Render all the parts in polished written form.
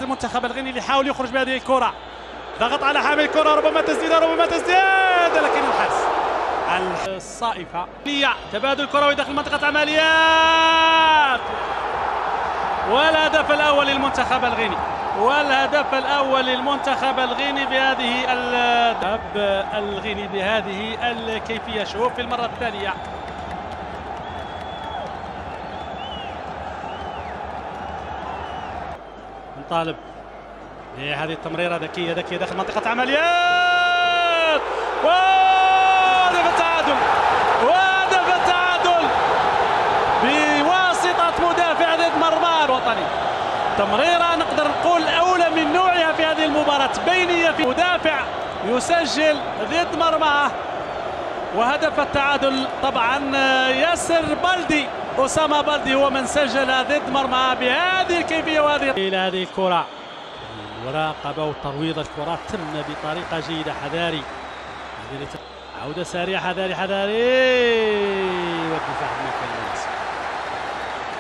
المنتخب الغيني اللي يحاول يخرج بهذه الكرة، ضغط على حامل الكرة، ربما تسديدة لكن الحارس الصائفة. تبادل كروي داخل منطقة عمليات، والهدف الأول للمنتخب الغيني، والهدف الأول للمنتخب الغيني بهذه الغيني بهذه الكيفية. شوف في المرة الثانية طالب هذه التمريرة ذكية داخل منطقة عمليات، وهدف التعادل بواسطة مدافع ضد مرمى الوطني. تمريرة نقدر نقول أولى من نوعها في هذه المباراة، بينية في مدافع يسجل ضد مرمى. وهدف التعادل طبعا ياسر بلدي، أسامة بلدي هو من سجل ضد مرمى بهذه الكيفية وهذه إلى هذه الكرة. المراقبة وترويض الكرة تم بطريقة جيدة. حذاري، عودة سريعة، حذاري والدفاع مكان المناسب.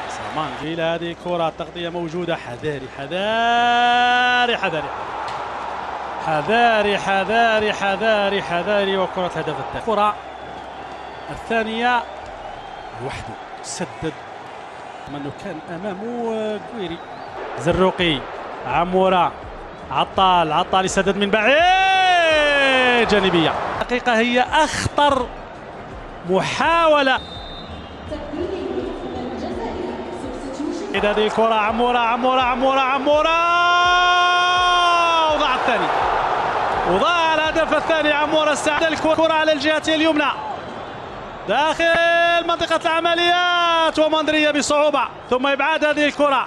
سامان إلى هذه الكرة، التغطية موجودة. حذاري وكرة هدف الثاني. الكرة الثانية وحده سدد منه، كان امامه قويري. زروقي، عمورة، عطال يسدد من بعيد جانبية. دقيقة هي اخطر محاولة. هذه الكرة عمورة وضاع الهدف الثاني. عمورة استعاد الكرة على الجهة اليمنى داخل منطقة العمليات، ومندرية بصعوبة، ثم إبعاد هذه الكرة.